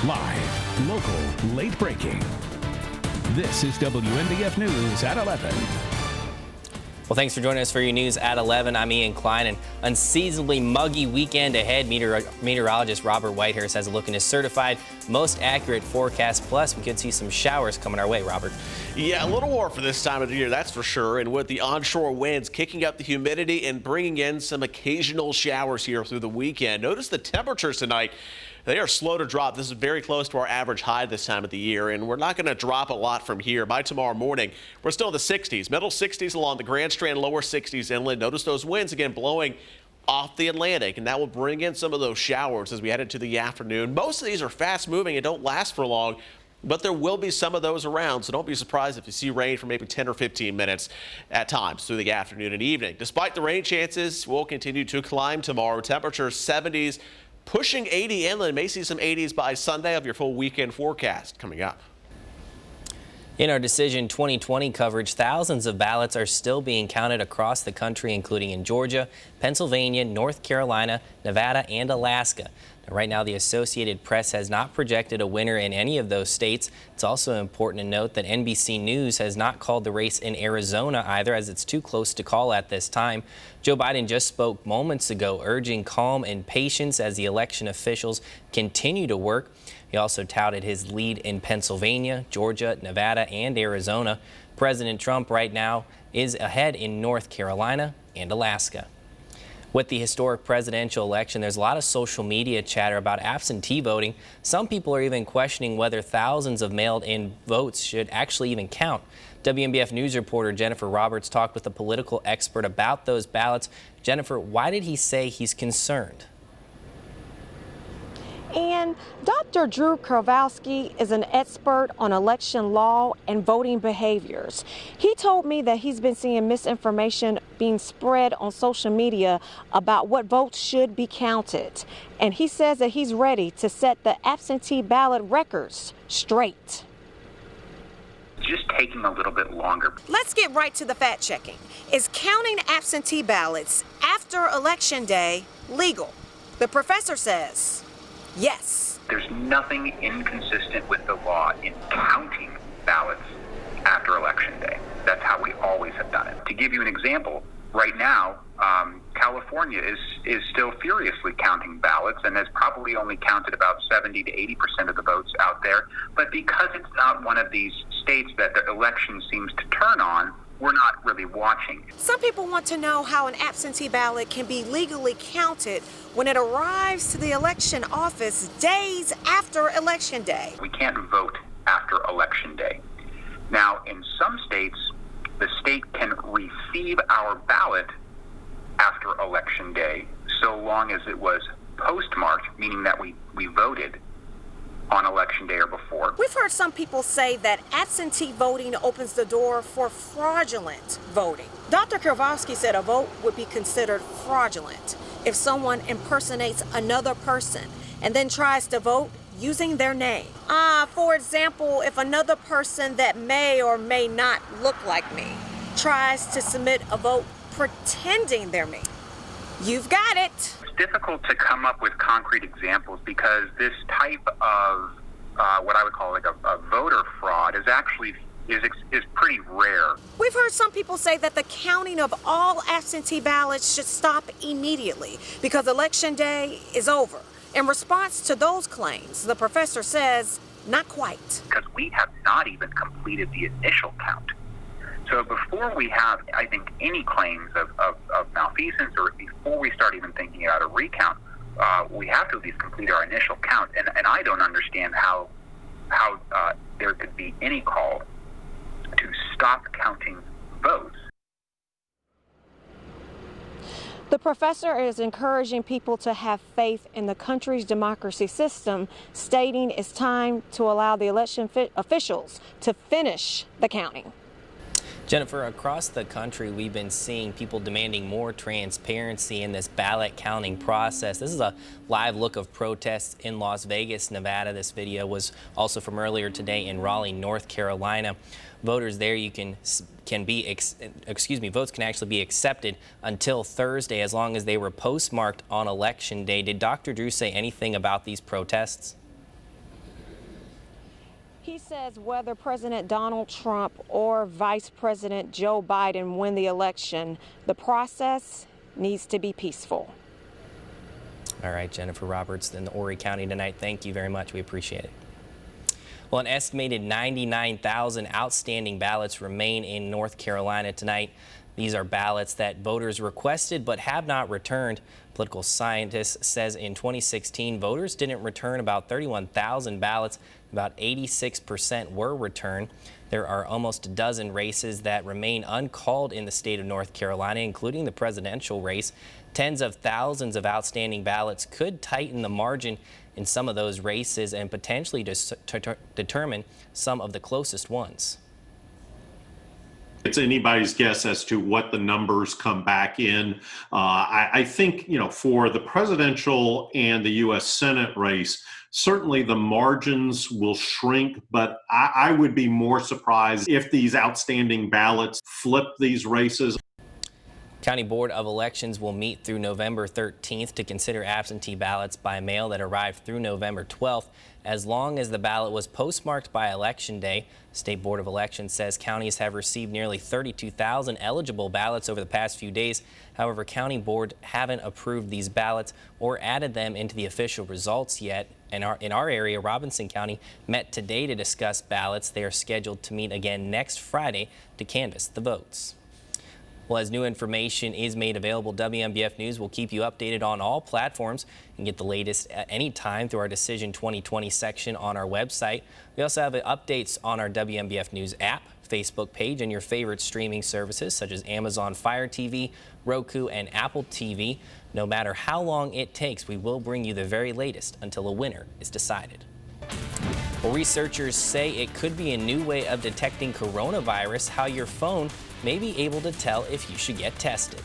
Live, local, late breaking. This is WNBF News at 11. Well, thanks for joining us for your news at 11. I'm Ian Klein. An unseasonably muggy weekend ahead. Meteorologist Robert Whitehurst has a look in his certified most accurate forecast. Plus, we could see some showers coming our way, Robert. Yeah, a little warm for this time of the year, that's for sure. And with the onshore winds kicking up the humidity and bringing in some occasional showers here through the weekend. Notice the temperatures tonight. They are slow to drop. This is very close to our average high this time of the year, and we're not going to drop a lot from here. By tomorrow morning, we're still in the 60s, middle 60s along the Grand Strand, lower 60s inland. Notice those winds again blowing off the Atlantic, and that will bring in some of those showers as we head into the afternoon. Most of these are fast moving and don't last for long, but there will be some of those around, so don't be surprised if you see rain for maybe 10 or 15 minutes at times through the afternoon and evening. Despite the rain chances, we'll continue to climb tomorrow. Temperatures 70s. Pushing 80 inland, may see some 80s by Sunday of your full weekend forecast coming up. In our Decision 2020 coverage, thousands of ballots are still being counted across the country, including in Georgia, Pennsylvania, North Carolina, Nevada, and Alaska. Now, right now, the Associated Press has not projected a winner in any of those states. It's also important to note that NBC News has not called the race in Arizona either, as it's too close to call at this time. Joe Biden just spoke moments ago, urging calm and patience as the election officials continue to work. He also touted his lead in Pennsylvania, Georgia, Nevada, and Arizona. President Trump right now is ahead in North Carolina and Alaska. With the historic presidential election, there's a lot of social media chatter about absentee voting. Some people are even questioning whether thousands of mailed-in votes should actually even count. WNBF News reporter Jennifer Roberts talked with a political expert about those ballots. Jennifer, why did he say he's concerned? And Dr. Drew Kowalski is an expert on election law and voting behaviors. He told me that he's been seeing misinformation being spread on social media about what votes should be counted. And he says that he's ready to set the absentee ballot records straight. Just taking a little bit longer. Let's get right to the fact checking. Is counting absentee ballots after Election Day legal? The professor says yes. There's nothing inconsistent with the law in counting ballots after Election Day. That's how we always have done it. To give you an example, right now, California is still furiously counting ballots and has probably only counted about 70 to 80% of the votes out there. But because it's not one of these states that the election seems to turn on, we're not really watching. Some people want to know how an absentee ballot can be legally counted when it arrives to the election office days after Election Day. We can't vote after Election Day. Now, in some states, the state can receive our ballot after Election Day so long as it was postmarked, meaning that we voted on Election Day or before. We've heard some people say that absentee voting opens the door for fraudulent voting. Dr. Kowalski said a vote would be considered fraudulent if someone impersonates another person and then tries to vote using their name. For example, if another person that may or may not look like me tries to submit a vote pretending they're me. You've got it. It's difficult to come up with concrete examples because this type of what I would call like a voter fraud is actually is pretty rare. We've heard some people say that the counting of all absentee ballots should stop immediately because Election Day is over. In response to those claims, the professor says, not quite. Because we have not even completed the initial count. So before we have, I think, any claims of malfeasance or before we start even thinking about a recount, we have to at least complete our initial count. And I don't understand how there could be any call to stop counting votes. The professor is encouraging people to have faith in the country's democracy system, stating it's time to allow the election officials to finish the counting. Jennifer, across the country, we've been seeing people demanding more transparency in this ballot counting process. This is a live look of protests in Las Vegas, Nevada. This video was also from earlier today in Raleigh, North Carolina. Voters there, votes can actually be accepted until Thursday as long as they were postmarked on Election Day. Did Dr. Drew say anything about these protests? He says whether President Donald Trump or Vice President Joe Biden win the election, the process needs to be peaceful. All right, Jennifer Roberts in Horry County tonight. Thank you very much. We appreciate it. Well, an estimated 99,000 outstanding ballots remain in North Carolina tonight. These are ballots that voters requested but have not returned. Political scientist says in 2016, voters didn't return about 31,000 ballots. About 86% were returned. There are almost a dozen races that remain uncalled in the state of North Carolina, including the presidential race. Tens of thousands of outstanding ballots could tighten the margin in some of those races and potentially determine some of the closest ones. It's anybody's guess as to what the numbers come back in. I think, for the presidential and the U.S. Senate race, certainly the margins will shrink, but I would be more surprised if these outstanding ballots flip these races. County Board of Elections will meet through November 13th to consider absentee ballots by mail that arrived through November 12th, as long as the ballot was postmarked by Election Day. State Board of Elections says counties have received nearly 32,000 eligible ballots over the past few days. However, County Board haven't approved these ballots or added them into the official results yet. In our area, Robinson County met today to discuss ballots. They are scheduled to meet again next Friday to canvass the votes. Well, as new information is made available, WNBF News will keep you updated on all platforms and get the latest at any time through our Decision 2020 section on our website. We also have updates on our WNBF News app, Facebook page, and your favorite streaming services such as Amazon Fire TV, Roku, and Apple TV. No matter how long it takes, we will bring you the very latest until a winner is decided. Well, researchers say it could be a new way of detecting coronavirus, how your phone may be able to tell if you should get tested.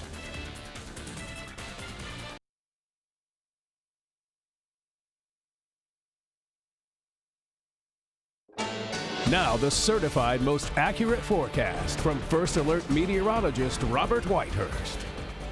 Now the certified most accurate forecast from First Alert meteorologist Robert Whitehurst.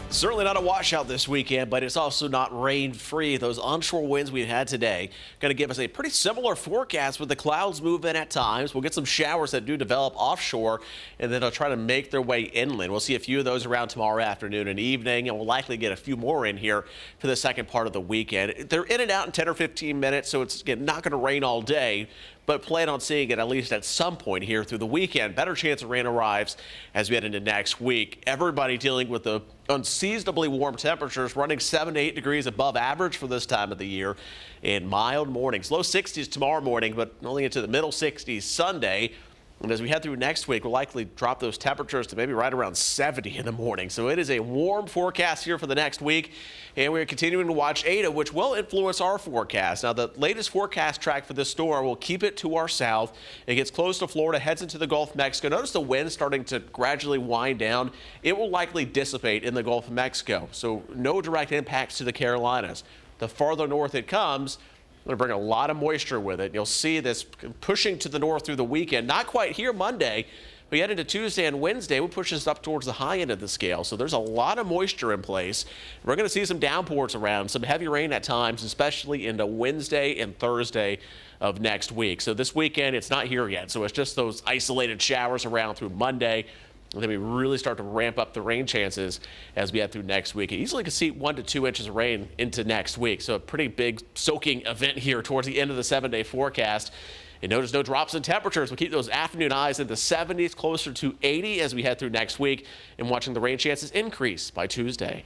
Certainly not a washout this weekend, but it's also not rain-free. Those onshore winds we had today going to give us a pretty similar forecast with the clouds moving at times. We'll get some showers that do develop offshore, and then they'll try to make their way inland. We'll see a few of those around tomorrow afternoon and evening, and we'll likely get a few more in here for the second part of the weekend. They're in and out in 10 or 15 minutes, so it's not going to rain all day, but plan on seeing it at least at some point here through the weekend. Better chance of rain arrives as we head into next week. Everybody dealing with the unseasonably warm temperatures, running 7 to 8 degrees above average for this time of the year, and mild mornings. Low 60s tomorrow morning, but only into the middle 60s Sunday. And as we head through next week, we'll likely drop those temperatures to maybe right around 70 in the morning. So it is a warm forecast here for the next week. And we're continuing to watch Ada, which will influence our forecast. Now, the latest forecast track for this storm will keep it to our south. It gets close to Florida, heads into the Gulf of Mexico. Notice the wind starting to gradually wind down. It will likely dissipate in the Gulf of Mexico. So no direct impacts to the Carolinas. The farther north it comes, going to bring a lot of moisture with it. You'll see this pushing to the north through the weekend. Not quite here Monday, but yet into Tuesday and Wednesday, we'll push this up towards the high end of the scale. So there's a lot of moisture in place. We're going to see some downpours around, some heavy rain at times, especially into Wednesday and Thursday of next week. So this weekend, it's not here yet. So it's just those isolated showers around through Monday. And then we really start to ramp up the rain chances as we head through next week. You easily could see 1 to 2 inches of rain into next week. So a pretty big soaking event here towards the end of the 7-day forecast. And notice no drops in temperatures. We'll keep those afternoon highs in the 70s, closer to 80 as we head through next week, and watching the rain chances increase by Tuesday.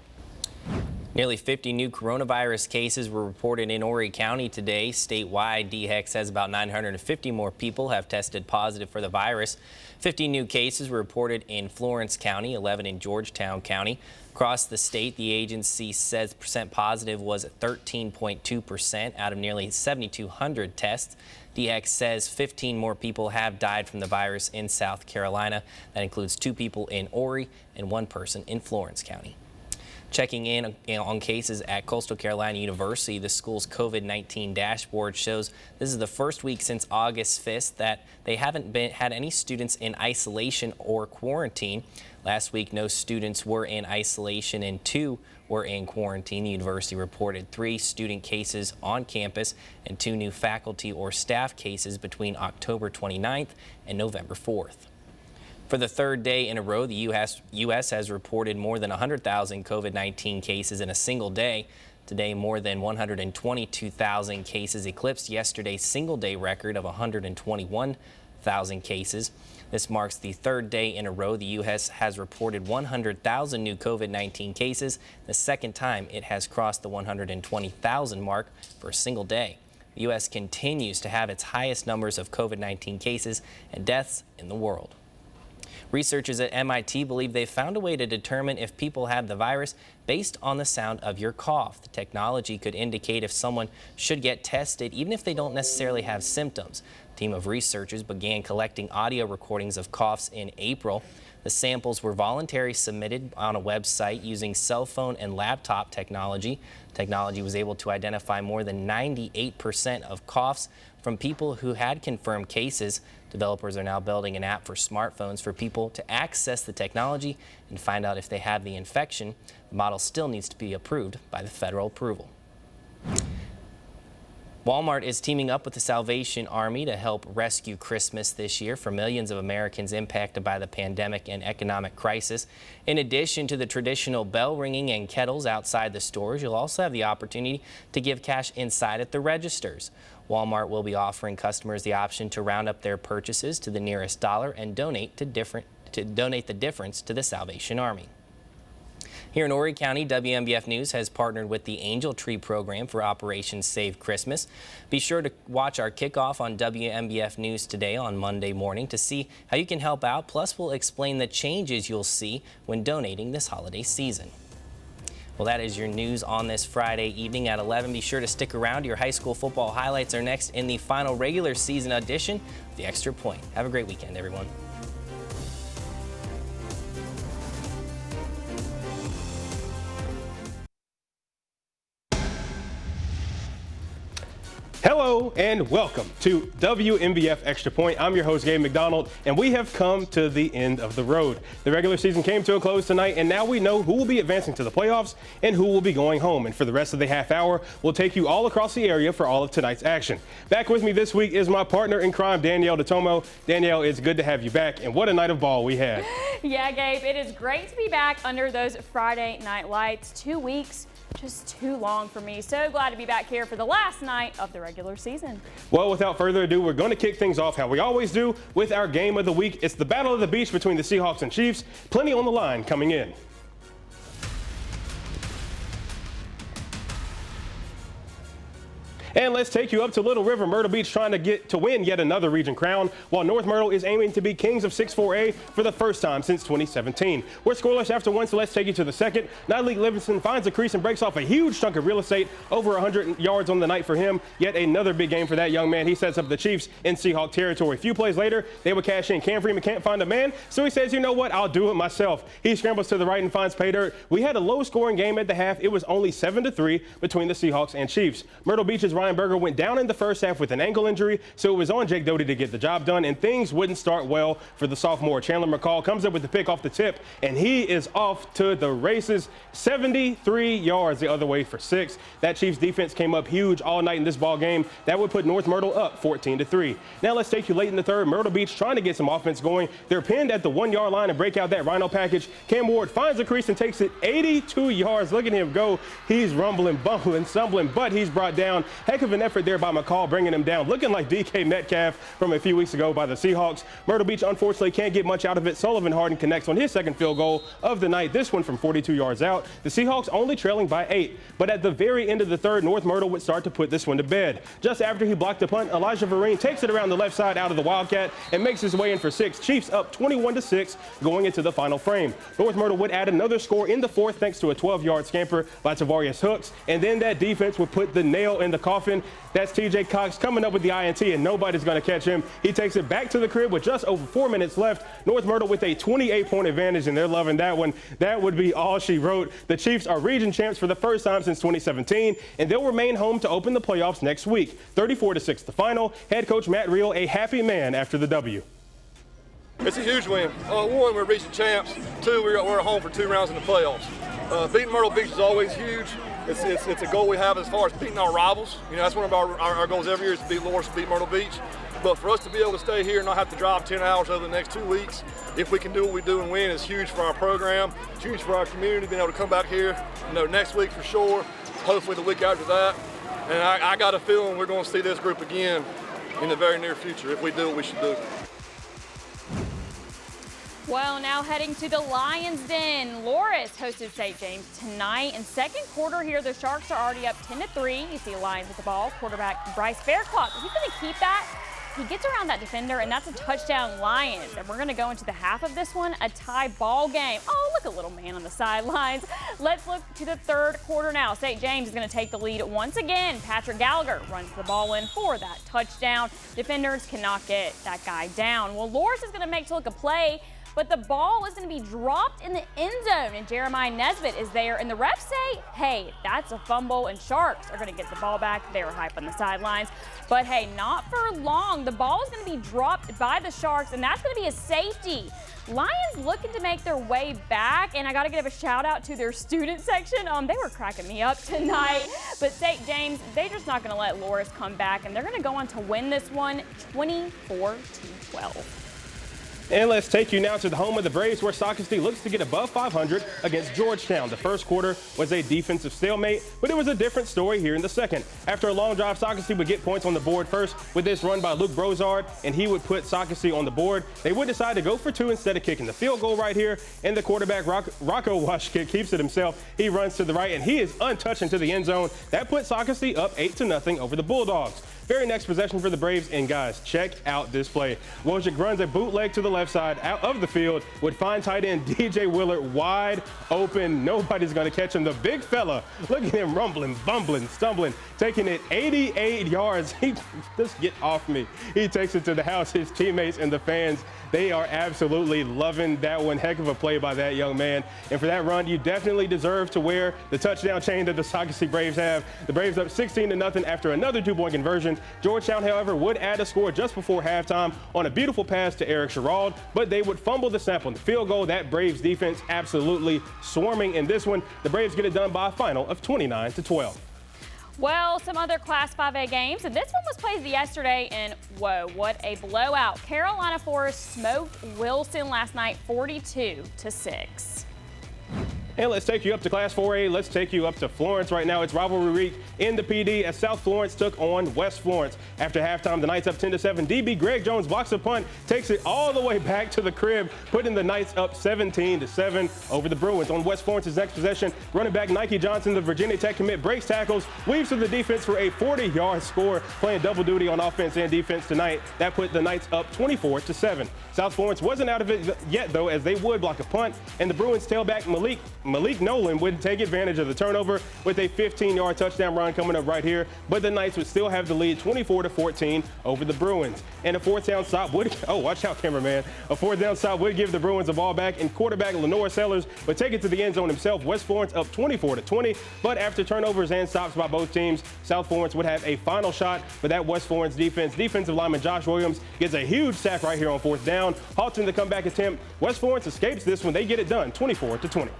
Nearly 50 new coronavirus cases were reported in Horry County today. Statewide, DHEC says about 950 more people have tested positive for the virus. 50 new cases were reported in Florence County, 11 in Georgetown County. Across the state, the agency says percent positive was 13.2% out of nearly 7,200 tests. DHEC says 15 more people have died from the virus in South Carolina. That includes 2 people in Horry and 1 person in Florence County. Checking in on cases at Coastal Carolina University, the school's COVID-19 dashboard shows this is the first week since August 5th that they haven't had any students in isolation or quarantine. Last week, no students were in isolation and 2 were in quarantine. The university reported 3 student cases on campus and 2 new faculty or staff cases between October 29th and November 4th. For the 3rd day in a row, the U.S. has reported more than 100,000 COVID-19 cases in a single day. Today, more than 122,000 cases eclipsed yesterday's single-day record of 121,000 cases. This marks the 3rd day in a row the U.S. has reported 100,000 new COVID-19 cases, the 2nd time it has crossed the 120,000 mark for a single day. The U.S. continues to have its highest numbers of COVID-19 cases and deaths in the world. Researchers at MIT believe they've found a way to determine if people have the virus based on the sound of your cough. The technology could indicate if someone should get tested, even if they don't necessarily have symptoms. A team of researchers began collecting audio recordings of coughs in April. The samples were voluntarily submitted on a website using cell phone and laptop technology. Technology was able to identify more than 98% of coughs from people who had confirmed cases. Developers are now building an app for smartphones for people to access the technology and find out if they have the infection. The model still needs to be approved by the federal approval. Walmart is teaming up with the Salvation Army to help rescue Christmas this year for millions of Americans impacted by the pandemic and economic crisis. In addition to the traditional bell ringing and kettles outside the stores, you'll also have the opportunity to give cash inside at the registers. Walmart will be offering customers the option to round up their purchases to the nearest dollar and donate the difference to the Salvation Army. Here in Horry County, WMBF News has partnered with the Angel Tree Program for Operation Save Christmas. Be sure to watch our kickoff on WMBF News today on Monday morning to see how you can help out. Plus, we'll explain the changes you'll see when donating this holiday season. Well, that is your news on this Friday evening at 11. Be sure to stick around. Your high school football highlights are next in the final regular season edition of The Extra Point. Have a great weekend, everyone. Hello and welcome to WMBF Extra Point. I'm your host, Gabe McDonald, and we have come to the end of the road. The regular season came to a close tonight, and now we know who will be advancing to the playoffs and who will be going home. And for the rest of the half hour, we'll take you all across the area for all of tonight's action. Back with me this week is my partner in crime, Danielle DeTomo. Danielle, it's good to have you back, and what a night of ball we had. Yeah, Gabe, it is great to be back under those Friday night lights. 2 weeks. Just too long for me. So glad to be back here for the last night of the regular season. Well, without further ado, we're going to kick things off how we always do with our game of the week. It's the Battle of the Beach between the Seahawks and Chiefs. Plenty on the line coming in. And let's take you up to Little River, Myrtle Beach, trying to win yet another region crown, while North Myrtle is aiming to be kings of 6-4A for the first time since 2017. We're scoreless after one, so let's take you to the second. Nyleek Livingston finds a crease and breaks off a huge chunk of real estate, over 100 yards on the night for him. Yet another big game for that young man. He sets up the Chiefs in Seahawk territory. A few plays later, they would cash in. Cam Freeman can't find a man, so he says, you know what, I'll do it myself. He scrambles to the right and finds pay dirt. We had a low-scoring game at the half. It was only 7-3 between the Seahawks and Chiefs. Myrtle Beach's Ryan Berger went down in the first half with an ankle injury, so it was on Jake Doty to get the job done, and things wouldn't start well for the sophomore. Chandler McCall comes up with the pick off the tip, and he is off to the races. 73 yards the other way for 6. That Chiefs defense came up huge all night in this ball game. That would put North Myrtle up 14-3. Now let's take you late in the third. Myrtle Beach trying to get some offense going. They're pinned at the 1-yard line and break out that Rhino package. Cam Ward finds a crease and takes it 82 yards. Look at him go. He's rumbling, bumbling, stumbling, but he's brought down. Heck of an effort there by McCall, bringing him down, looking like DK Metcalf from a few weeks ago by the Seahawks. Myrtle Beach unfortunately can't get much out of it. Sullivan Harden connects on his second field goal of the night, this one from 42 yards out. The Seahawks only trailing by 8, but at the very end of the third, North Myrtle would start to put this one to bed. Just after he blocked the punt, Elijah Vereen takes it around the left side out of the Wildcat and makes his way in for 6. Chiefs up 21-6 going into the final frame. North Myrtle would add another score in the fourth thanks to a 12-yard scamper by Tavarius Hooks, and then that defense would put the nail in the coffin often. That's TJ Cox coming up with the INT, and nobody's going to catch him. He takes it back to the crib with just over 4 minutes left. North Myrtle with a 28-point advantage, and they're loving that one. That would be all she wrote. The Chiefs are region champs for the first time since 2017, and they'll remain home to open the playoffs next week. 34-6 the final. Head coach Matt Reel a happy man after the W. It's a huge win. One, we're region champs. Two, we're home for 2 rounds in the playoffs. Beating Myrtle Beach is always huge. It's a goal we have as far as beating our rivals. You know, that's one of our goals every year is to beat Loris, beat Myrtle Beach. But for us to be able to stay here and not have to drive 10 hours over the next 2 weeks, if we can do what we do and win, is huge for our program. It's huge for our community, being able to come back here, you know, next week for sure, hopefully the week after that. And I got a feeling we're going to see this group again in the very near future if we do what we should do. Well, now heading to the Lions Den. Loris hosted St. James tonight. In second quarter here, the Sharks are already up 10-3. You see Lions with the ball. Quarterback Bryce Fairclough. He's going to keep that. He gets around that defender, and that's a touchdown Lions. And we're going to go into the half of this one, a tie ball game. Oh, look, a little man on the sidelines. Let's look to the third quarter now. St. James is going to take the lead once again. Patrick Gallagher runs the ball in for that touchdown. Defenders cannot get that guy down. Well, Loris is going to make to look a play, but the ball is going to be dropped in the end zone, and Jeremiah Nesbitt is there, and the refs say, hey, that's a fumble, and Sharks are going to get the ball back. They were hype on the sidelines. But, hey, not for long. The ball is going to be dropped by the Sharks, and that's going to be a safety. Lions looking to make their way back, and I got to give a shout-out to their student section. They were cracking me up tonight. But St. James, they're just not going to let Loris come back, and they're going to go on to win this one 24-12. And let's take you now to the home of the Braves, where Socastee looks to get above 500 against Georgetown. The first quarter was a defensive stalemate, but it was a different story here in the second. After a long drive, Socastee would get points on the board first with this run by Luke Brozard, and he would put Socastee on the board. They would decide to go for 2 instead of kicking the field goal right here, and the quarterback, Rocco Washkid, keeps it himself. He runs to the right, and he is untouched into the end zone. That put Socastee up 8-0 over the Bulldogs. Very next possession for the Braves, and guys, check out this play. Wojcik runs a bootleg to the left side out of the field, would find tight end DJ Willard wide open. Nobody's going to catch him. The big fella, look at him rumbling, bumbling, stumbling, taking it 88 yards. He just get off me. He takes it to the house. His teammates and the fans, they are absolutely loving that one. Heck of a play by that young man. And for that run, you definitely deserve to wear the touchdown chain that the Socastee Braves have. The Braves up 16-0 after another 2-point conversion. Georgetown, however, would add a score just before halftime on a beautiful pass to Eric Sherrod, but they would fumble the snap on the field goal. That Braves defense absolutely swarming in this one. The Braves get it done by a final of 29-12. Well, some other Class 5A games, and this one was played yesterday, and whoa, what a blowout. Carolina Forest smoked Wilson last night 42-6. And let's take you up to Class 4A. Let's take you up to Florence right now. It's rivalry week in the PD as South Florence took on West Florence. After halftime, the Knights up 10-7. DB Greg Jones blocks a punt, takes it all the way back to the crib, putting the Knights up 17-7 over the Bruins. On West Florence's next possession, running back Nike Johnson, the Virginia Tech commit, breaks tackles, weaves to the defense for a 40-yard score, playing double duty on offense and defense tonight. That put the Knights up 24-7. South Florence wasn't out of it yet, though, as they would block a punt, and the Bruins tailback Malik Nolan would take advantage of the turnover with a 15-yard touchdown run coming up right here, but the Knights would still have the lead 24-14 over the Bruins. And a fourth down stop would, oh, watch out, cameraman. A fourth down stop would give the Bruins the ball back, and quarterback Lenore Sellers would take it to the end zone himself. West Florence up 24-20, but after turnovers and stops by both teams, South Florence would have a final shot, but that West Florence defensive lineman Josh Williams gets a huge sack right here on fourth down, halting the comeback attempt. West Florence escapes this one. They get it done 24-20.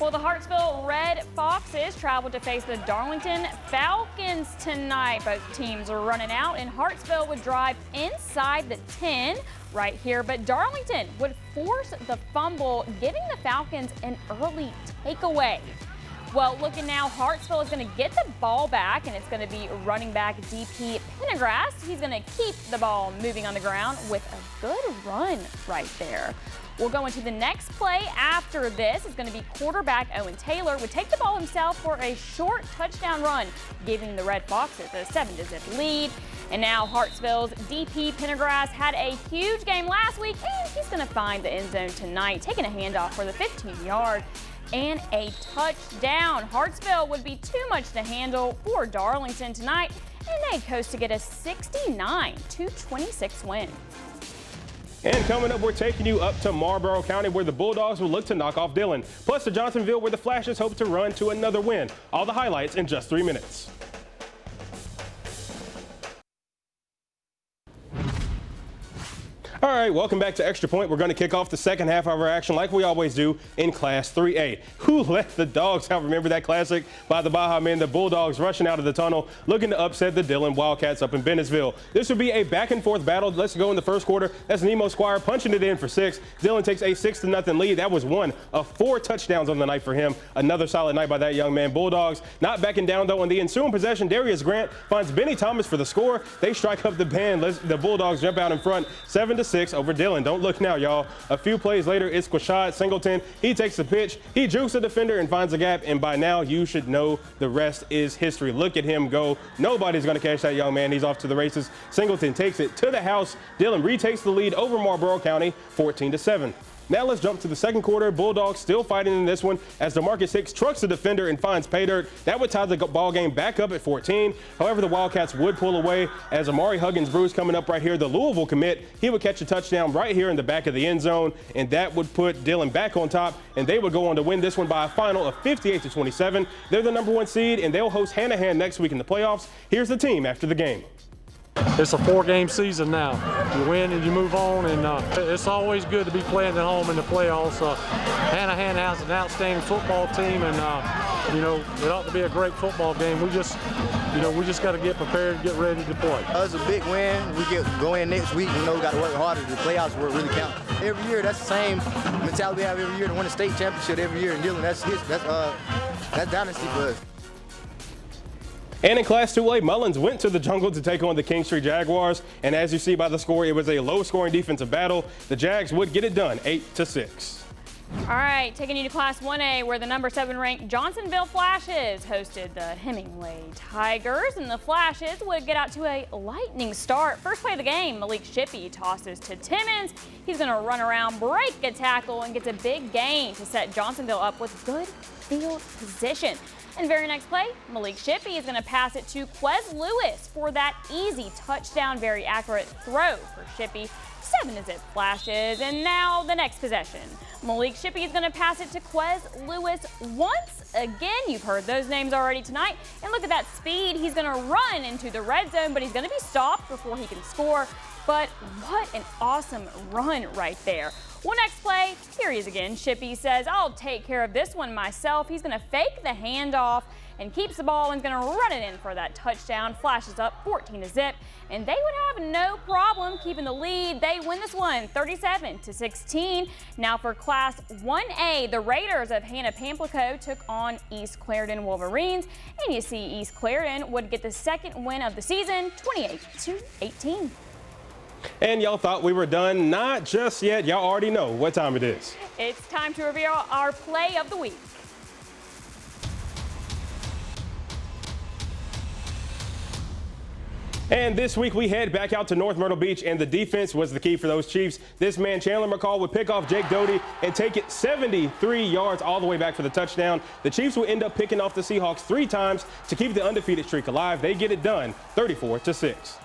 Well, the Hartsville Red Foxes traveled to face the Darlington Falcons tonight. Both teams are running out, and Hartsville would drive inside the 10 right here, but Darlington would force the fumble, giving the Falcons an early takeaway. Well, looking now, Hartsville is going to get the ball back, and it's going to be running back DP Pendergrass. He's going to keep the ball moving on the ground with a good run right there. We'll go into the next play after this. It's going to be quarterback Owen Taylor would take the ball himself for a short touchdown run, giving the Red Foxes a 7-0 lead. And now Hartsville's DP Pendergrass had a huge game last week, and he's going to find the end zone tonight, taking a handoff for the 15-yard and a touchdown. Hartsville would be too much to handle for Darlington tonight, and they coast to get a 69-26 win. And coming up, we're taking you up to Marlboro County, where the Bulldogs will look to knock off Dillon. Plus to Johnsonville, where the Flashes hope to run to another win. All the highlights in just 3 minutes. All right, welcome back to Extra Point. We're going to kick off the second half of our action like we always do in Class 3A. Who let the dogs out? Remember that classic by the Baja men, the Bulldogs rushing out of the tunnel, looking to upset the Dillon Wildcats up in Bennettsville. This would be a back-and-forth battle. Let's go in the first quarter. That's Nemo Squire punching it in for 6. Dillon takes a 6-0 lead. That was one of 4 touchdowns on the night for him. Another solid night by that young man. Bulldogs not backing down, though. On the ensuing possession, Darius Grant finds Benny Thomas for the score. They strike up the band. The Bulldogs jump out in front, 7-6 over Dillon. Don't look now, y'all. A few plays later, it's Quashad Singleton. He takes the pitch, he jukes the defender and finds a gap, and by now you should know the rest is history. Look at him go. Nobody's going to catch that young man. He's off to the races. Singleton takes it to the house. Dillon retakes the lead over Marlboro County, 14-7. Now let's jump to the second quarter. Bulldogs still fighting in this one as DeMarcus Hicks trucks the defender and finds pay dirt. That would tie the ball game back up at 14. However, the Wildcats would pull away as Amari Huggins-Bruce coming up right here, the Louisville commit. He would catch a touchdown right here in the back of the end zone, and that would put Dillon back on top, and they would go on to win this one by a final of 58-27. They're the #1 seed, and they'll host Hanahan next week in the playoffs. Here's the team after the game. It's a 4-game season now. You win and you move on, and it's always good to be playing at home in the playoffs. Hanahan has an outstanding football team, and it ought to be a great football game. We just got to get prepared and get ready to play. It's a big win. We go in next week. We got to work harder. The playoffs where it really count. Every year, that's the same mentality we have every year to win a state championship every year. And Dillon, that's dynasty for us. And in Class 2A, Mullins went to the Jungle to take on the King Street Jaguars. And as you see by the score, it was a low-scoring defensive battle. The Jags would get it done, 8-6. All right, taking you to Class 1A, where the #7 ranked Johnsonville Flashes hosted the Hemingway Tigers, and the Flashes would get out to a lightning start. First play of the game, Malik Shippey tosses to Timmons. He's going to run around, break a tackle, and gets a big gain to set Johnsonville up with good field position. And very next play, Malik Shippey is going to pass it to Quez Lewis for that easy touchdown, very accurate throw for Shippey. 7-0 Flashes. And now the next possession. Malik Shippey is going to pass it to Quez Lewis once again. You've heard those names already tonight. And look at that speed. He's going to run into the red zone, but he's going to be stopped before he can score. But what an awesome run right there. Well, next play, here he is again. Shippey says, I'll take care of this one myself. He's going to fake the handoff and keeps the ball and going to run it in for that touchdown. Flashes up 14-0, and they would have no problem keeping the lead. They win this one 37-16. Now for Class 1A, the Raiders of Hannah Pamplico took on East Clarendon Wolverines, and you see East Clarendon would get the second win of the season, 28-18. And y'all thought we were done? Not just yet. Y'all already know what time it is. It's time to reveal our play of the week. And this week we head back out to North Myrtle Beach, and the defense was the key for those Chiefs. This man, Chandler McCall, would pick off Jake Doty and take it 73 yards all the way back for the touchdown. The Chiefs would end up picking off the Seahawks 3 times to keep the undefeated streak alive. They get it done 34-6.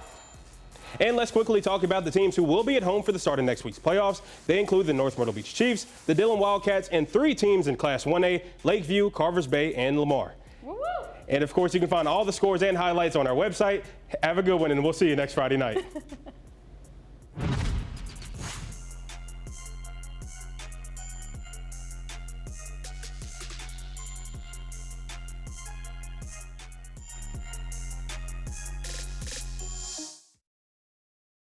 And let's quickly talk about the teams who will be at home for the start of next week's playoffs. They include the North Myrtle Beach Chiefs, the Dillon Wildcats, and 3 teams in Class 1A, Lakeview, Carvers Bay, and Lamar. Woo-hoo. And of course, you can find all the scores and highlights on our website. Have a good one, and we'll see you next Friday night.